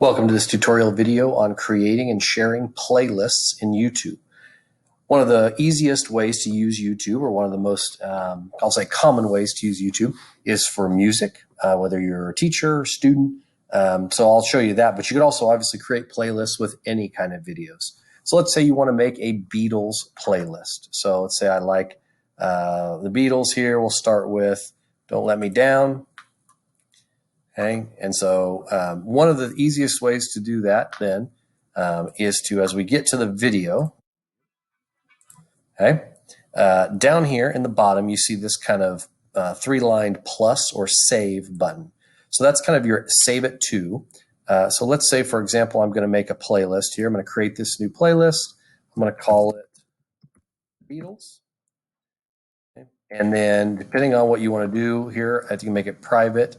Welcome to this tutorial video on creating and sharing playlists in YouTube. One of the easiest ways to use YouTube, or one of the most, I'll say common ways to use YouTube, is for music, whether you're a teacher or student. So I'll show you that, but you could also obviously create playlists with any kind of videos. So let's say you want to make a Beatles playlist. So let's say I like the Beatles here. We'll start with Don't Let Me Down. Okay, and so one of the easiest ways to do that then is to, as we get to the video, okay, down here in the bottom, you see this kind of three-lined plus or save button. So that's kind of your save it to. So let's say, for example, I'm going to make a playlist here. I'm going to create this new playlist. I'm going to call it Beatles. Okay. And then depending on what you want to do here, you can make it private.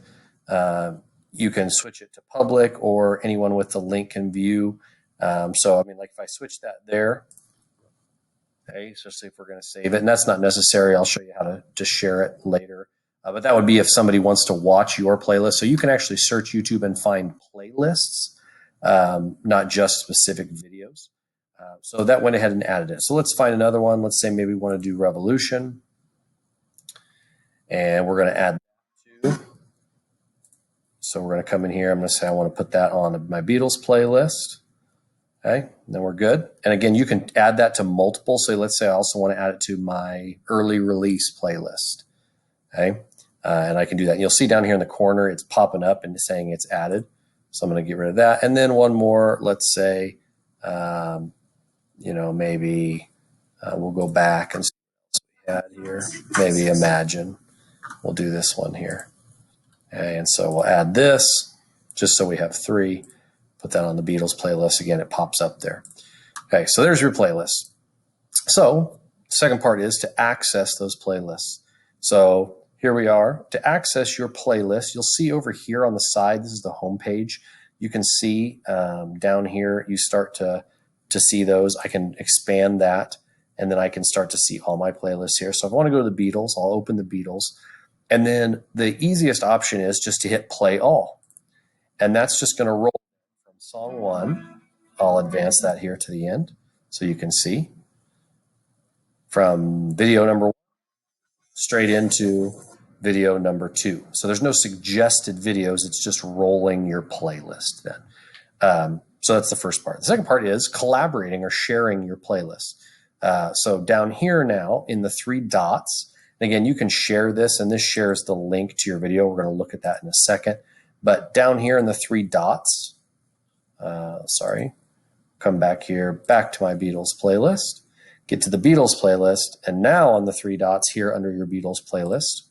You can switch it to public, or anyone with the link can view. So, I mean, like if I switch that there, okay, especially if we're going to save it, and that's not necessary. I'll show you how to share it later. But that would be if somebody wants to watch your playlist. So you can actually search YouTube and find playlists, not just specific videos. So that went ahead and added it. So let's find another one. Let's say maybe we want to do Revolution. And we're going to add that to. So we're going to come in here. I'm going to say I want to put that on my Beatles playlist. Okay, then we're good. And again, you can add that to multiple. So let's say I also want to add it to my early release playlist. Okay, and I can do that. And you'll see down here in the corner, it's popping up and saying it's added. So I'm going to get rid of that. And then one more, let's say, maybe we'll go back and see what else we had here. Maybe Imagine. We'll do this one here. Okay, and so we'll add this just so we have three. Put that on the Beatles playlist. Again, it pops up there. Okay, so there's your playlist. So the second part is to access those playlists. So here we are. To access your playlist, you'll see over here on the side, this is the home page. You can see down here, you start to see those. I can expand that, and then I can start to see all my playlists here. So if I want to go to the Beatles, I'll open the Beatles. And then the easiest option is just to hit play all. And that's just going to roll from song one. I'll advance that here to the end so you can see. From video number one straight into video number two. So there's no suggested videos. It's just rolling your playlist then. So that's the first part. The second part is collaborating or sharing your playlist. So down here now in the three dots, and again, you can share this, and this shares the link to your video. We're going to look at that in a second. But down here in the three dots, come back here, back to my Beatles playlist, get to the Beatles playlist, and now on the three dots here under your Beatles playlist,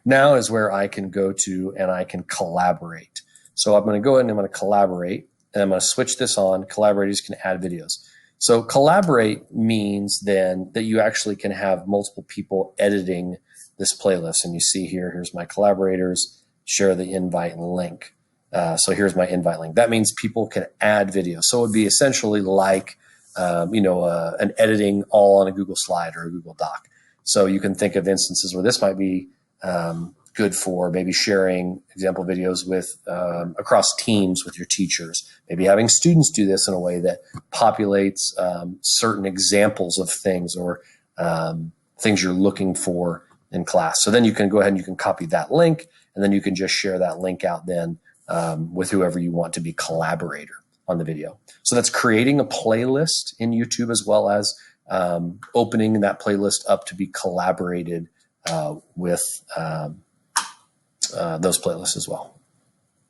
now is where I can go to and I can collaborate. So I'm going to go ahead and I'm going to collaborate, and I'm going to switch this on. Collaborators can add videos. So collaborate means then that you actually can have multiple people editing this playlist. And you see here, here's my collaborators, share the invite and link. So here's my invite link. That means people can add videos. So it would be essentially like, an editing all on a Google slide or a Google Doc. So you can think of instances where this might be good for maybe sharing example videos with across teams with your teachers, maybe having students do this in a way that populates certain examples of things or things you're looking for in class. So then you can go ahead and you can copy that link, and then you can just share that link out then with whoever you want to be collaborator on the video. So that's creating a playlist in YouTube, as well as opening that playlist up to be collaborated with those playlists as well.